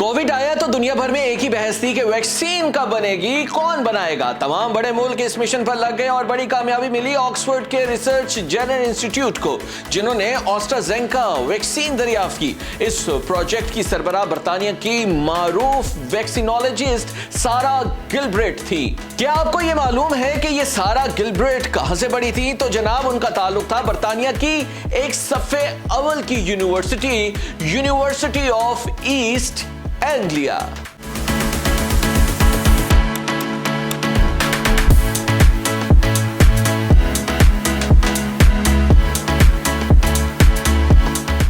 Covid आया तो दुनिया भर में एक ही बहस थी कि वैक्सीन कब बनेगी, कौन बनाएगा। तमाम बड़े मुल्क इस मिशन पर लग गए और बड़ी कामयाबी मिली ऑक्सफोर्ड के रिसर्च जेनर इंस्टीट्यूट को, जिन्होंने ऑस्ट्राजेनेका वैक्सीन दरियाफ्त की। इस प्रोजेक्ट की सरबराह बरतानिया की मारूफ वैक्सीनोलॉजिस्ट सारा गिलब्रेट थी। क्या आपको यह मालूम है कि यह सारा गिलब्रेट कहां से बड़ी थी? तो जनाब, उनका ताल्लुक था बरतानिया की एक सफ़े अव्वल की university of east Anglia.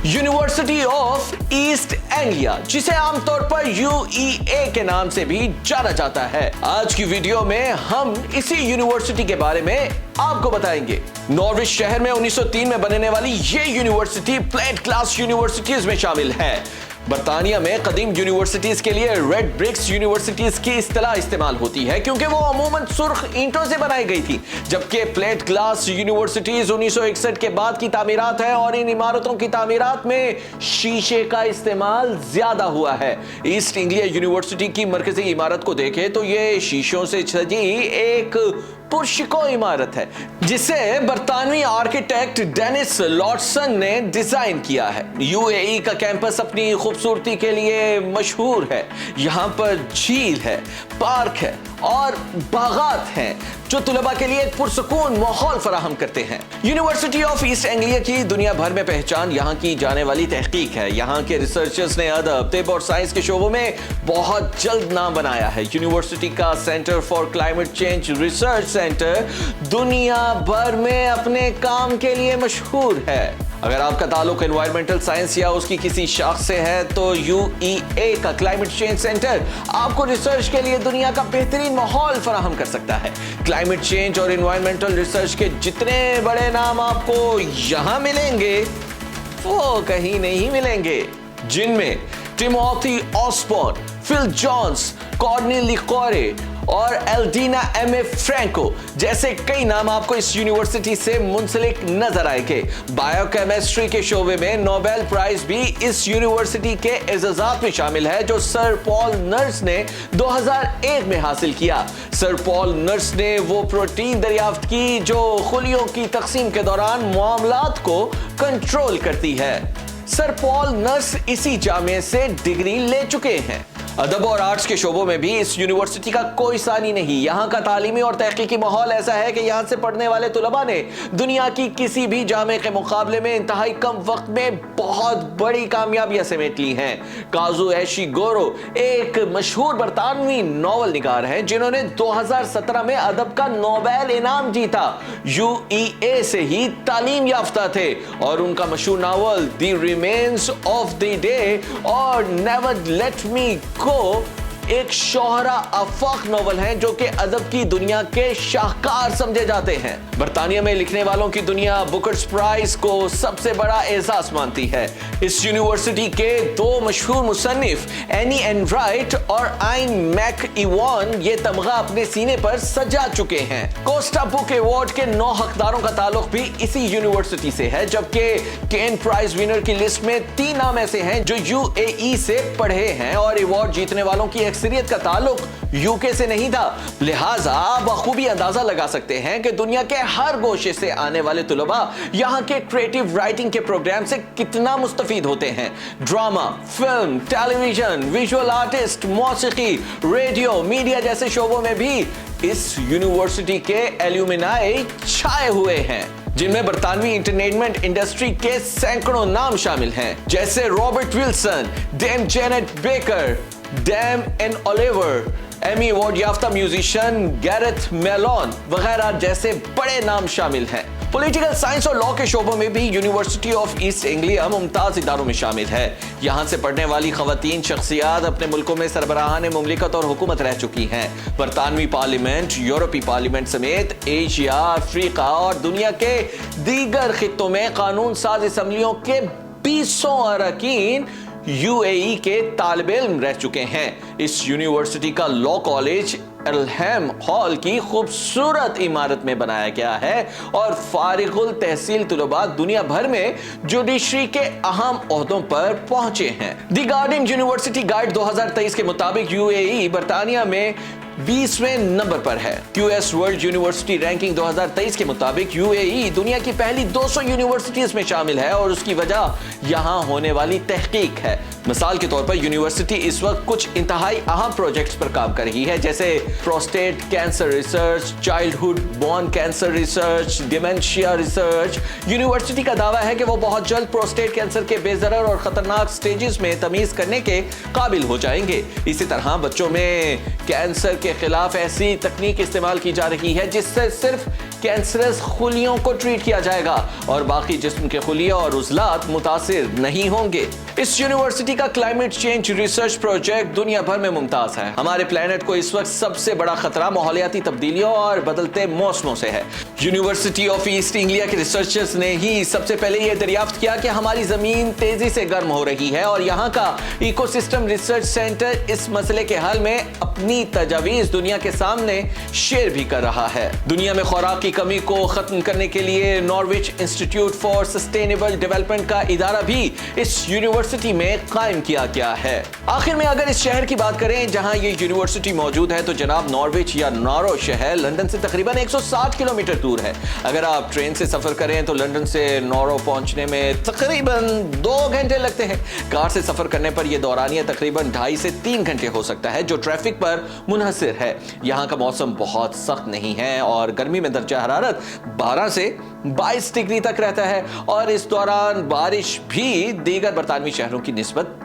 University of east Anglia, जिसे आमतौर पर यूईए के नाम से भी जाना जाता है। आज की वीडियो में हम इसी यूनिवर्सिटी के बारे में आपको बताएंगे। नॉर्विच शहर में 1903 में बनने वाली ये यूनिवर्सिटी प्लेट क्लास यूनिवर्सिटीज में शामिल है। बरतानिया में कदीम यूनिवर्सिटीज के लिए रेड ब्रिक्स यूनिवर्सिटीज की इस्तिलाह इस्तेमाल होती है, क्योंकि वो अमूमन सुर्ख ईंटों से बनाई गई थी, जबकि प्लेट ग्लास यूनिवर्सिटीज 1961 के बाद की तामीरात है और इन इमारतों की तामीरात में शीशे का इस्तेमाल ज्यादा हुआ है। ईस्ट एंग्लिया यूनिवर्सिटी की मरकजी इमारत को देखें तो ये शीशों से सजी एक पुरशिको इमारत है, जिसे बरतानवी आर्किटेक्ट डेनिस लॉर्डसन ने डिजाइन किया है। यूएई का कैंपस अपनी खूबसूरती के लिए मशहूर है। यहाँ पर झील है, पार्क है और बागात हैं, जो तुलबा के लिए एक पुरसुकून माहौल फराहम करते हैं। यूनिवर्सिटी ऑफ ईस्ट एंग्लिया की दुनिया भर में पहचान यहाँ की जाने वाली तहकीक है। यहाँ के रिसर्चर्स ने अदब, तिब और साइंस के शोबों में बहुत जल्द नाम बनाया है। यूनिवर्सिटी का centre for climate change research centre दुनिया भर में अपने काम के लिए मशहूर है। अगर आपका ताल्लुक एनवायरमेंटल साइंस या उसकी किसी शाख से है तो यूईए का क्लाइमेट चेंज सेंटर आपको रिसर्च के लिए दुनिया का बेहतरीन माहौल फराहम कर सकता है। क्लाइमेट चेंज और एनवायरमेंटल रिसर्च के जितने बड़े नाम आपको यहाँ मिलेंगे वो कहीं नहीं मिलेंगे, जिनमें Timothy Osborne, Phil Jones, Cornell लिकोरे और एल्डीना एम.ए. फ्रैंको जैसे कई नाम आपको इस यूनिवर्सिटी से मुंसलिक नजर आएंगे। बायोकेमिस्ट्री के शोबे में नोबेल प्राइज भी इस यूनिवर्सिटी के एजाजात में शामिल है, जो सर पॉल नर्स ने 2001 में हासिल किया। सर पॉल नर्स ने वो प्रोटीन दरियाफ्त की जो खुलियों की तकसीम के दौरान मामलात को कंट्रोल करती है। सर पॉल नर्स इसी जामे से डिग्री ले चुके हैं। अदब और आर्ट्स के शोबों में भी इस यूनिवर्सिटी का कोई सानी नहीं। यहाँ का तालीमी और तहकीकी माहौल ऐसा है कि यहाँ से पढ़ने वाले तुलबा ने दुनिया की किसी भी जामे के मुकाबले में इंतहाई कम वक्त में बहुत बड़ी कामयाबियां समेट ली हैं। काजू एशिगोरो एक मशहूर बरतानवी नॉवल निगार हैं, जिन्होंने 2017 में अदब का नोबेल इनाम जीता। यूईए से ही तालीम याफ्ता थे और उनका मशहूर novel the remains of the day और नेवर लेट मी को एक शोहरा आफाक नॉवल है, जो कि अदब की दुनिया के शाहकार समझे जाते हैं। बरतानिया में लिखने वालों की दुनिया बुकर्स प्राइज को सबसे बड़ा एहसास मानती है। इस यूनिवर्सिटी के दो मशहूर मुसन्निफ एनी एनराइट और आइन मैक इवान ये तमगा अपने सीने पर सजा चुके हैं। कोस्टा बुक अवार्ड के 9 हकदारों का ताल्लुक भी इसी यूनिवर्सिटी से है, जबकि केन प्राइज विनर की लिस्ट में 3 नाम ऐसे हैं जो यूएई से पढ़े हैं और अवार्ड जीतने वालों की अक्सरियत का ताल्लुक यूके से नहीं था। लिहाजा आप बखूबी अंदाजा लगा सकते हैं कि दुनिया के हर गोशे से आने वाले तुलबा यहाँ के क्रिएटिव राइटिंग के प्रोग्राम से कितना मुस्तफीद होते हैं। Drama, film, television, visual artist, मौसीकी, रेडियो, मीडिया जैसे शोबों में भी इस यूनिवर्सिटी के एल्यूमिनाई छाए हुए हैं, जिनमें बरतानवी एंटरटेनमेंट इंडस्ट्री के सैकड़ों नाम शामिल हैं, जैसे Robert Wilson, Dame Janet Baker, Dame Ann Oliver, Emmy award याफ्ता म्यूजिशियन गैरेथ मेलोन वगैरह जैसे बड़े नाम शामिल हैं। पॉलिटिकल साइंस और लॉ के शोबों में भी university of east Anglia Mumtaz इदारों में शामिल है। यहाँ से पढ़ने वाली खवातीन शख्सियात अपने मुल्कों में सरबराहान मुमलिकत और हुकूमत रह चुकी हैं। बरतानवी पार्लियामेंट, यूरोपीय पार्लियामेंट समेत एशिया, अफ्रीका और दुनिया के दीगर खित्तों में कानून साज असम्बलियों के 20 अरकान यूएई के तालिब इल्म रह चुके हैं। इस यूनिवर्सिटी का लॉ कॉलेज एल्हेम हॉल की खूबसूरत इमारत में बनाया गया है और फारिगुल तहसील तुलबा दुनिया भर में जुडिशरी के अहम ओहदों पर पहुंचे हैं। द गार्डियन यूनिवर्सिटी गाइड 2023 के मुताबिक यूएई बर्तानिया में 20वें नंबर पर है। क्यूएस वर्ल्ड यूनिवर्सिटी रैंकिंग 2023 के मुताबिक यूएई दुनिया की पहली 200 यूनिवर्सिटीज में शामिल है और उसकी वजह यहां होने वाली तहकीक है। मिसाल के तौर पर यूनिवर्सिटी इस वक्त कुछ इंतहाई अहम प्रोजेक्ट्स पर काम कर रही है, जैसे prostate cancer research, childhood born cancer research, dementia research. University का दावा है कि वो बहुत जल्द प्रोस्टेट कैंसर के बेजरर और खतरनाक स्टेजेस में तमीज करने के काबिल हो जाएंगे। इसी तरह बच्चों में कैंसर के खिलाफ ऐसी तकनीक इस्तेमाल की जा रही है जिससे सिर्फ कैंसरस खुलियों को ट्रीट किया जाएगा और बाकी जिस्म के खुलिया और उजलात मुतासिर नहीं होंगे। इस यूनिवर्सिटी का क्लाइमेट चेंज रिसर्च प्रोजेक्ट दुनिया भर में मुमताज है। हमारे प्लेनेट को इस वक्त सबसे बड़ा खतरा माहौलियाती तब्दीलियों और बदलते मौसमों से है। यूनिवर्सिटी ऑफ ईस्ट इंग्लिया के रिसर्चर्स ने ही सबसे पहले यह दरियाफ्त किया कि हमारी जमीन तेजी से गर्म हो रही है और यहाँ का इकोसिस्टम रिसर्च सेंटर इस मसले के हल में अपनी तजावीज दुनिया के सामने शेयर भी कर रहा है। दुनिया में खुराक की कमी को खत्म करने के लिए Norwich institute for sustainable development का इदारा भी इस यूनिवर्सिटी में कायम किया गया है। आखिर में अगर इस शहर की बात करें जहां ये यूनिवर्सिटी मौजूद है तो जनाब नॉर्विच या नॉरो शहर लंदन से तकरीबन 160 किलोमीटर दूर है। अगर आप ट्रेन से सफर करें तो लंदन से नॉरो पहुंचने में तकरीबन 2 घंटे लगते हैं। कार से सफर करने पर यह दौरानिया तकरीबन 2.5 से 3 घंटे हो सकता है, जो ट्रैफिक पर मुनहसिर है। यहाँ का मौसम बहुत सख्त नहीं है और गर्मी में दर्जा हरारत 12 से 22 डिग्री तक रहता है और इस दौरान बारिश भी दीगर बरतानवी शहरों की निस्बत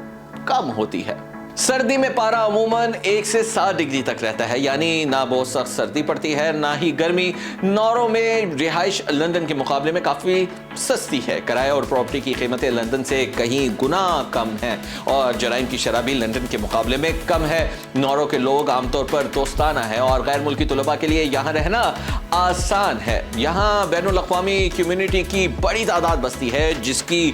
कम होती है। सर्दी में पारा अमूमन 1 से 7 डिग्री तक रहता है, यानी ना बहुत सख्त सर्दी पड़ती है ना ही गर्मी। नॉरो में रिहाइश लंदन के मुकाबले में काफ़ी सस्ती है। किराया और प्रॉपर्टी की कीमतें लंदन से कहीं गुना कम हैं और जराइम की शरह भी लंदन के मुकाबले में कम है। नॉरो के लोग आमतौर पर दोस्ताना है और गैर मुल्की तुलबा के लिए यहाँ रहना आसान है। यहाँ बैनुल अक़वामी कम्युनिटी की बड़ी तादाद बसती है, जिसकी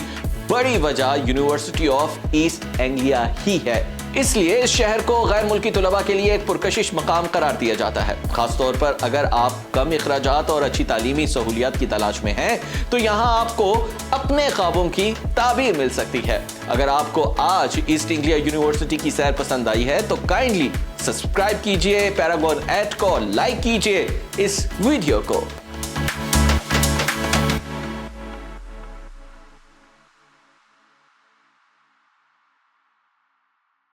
बड़ी वजह यूनिवर्सिटी ऑफ ईस्ट एंग्लिया ही है। इसलिए इस शहर को गैर मुल्की तुलबा के लिए एक पुरकशिश मकाम करार दिया जाता है। खासतौर पर अगर आप कम इखराजात और अच्छी तालीमी सहूलियात की तलाश में हैं तो यहाँ आपको अपने ख्वाबों की ताबीर मिल सकती है। अगर आपको आज ईस्ट इंग्लिया यूनिवर्सिटी की सैर पसंद आई है तो काइंडली सब्सक्राइब कीजिए, पैरागॉन ऐट को लाइक कीजिए इस वीडियो को।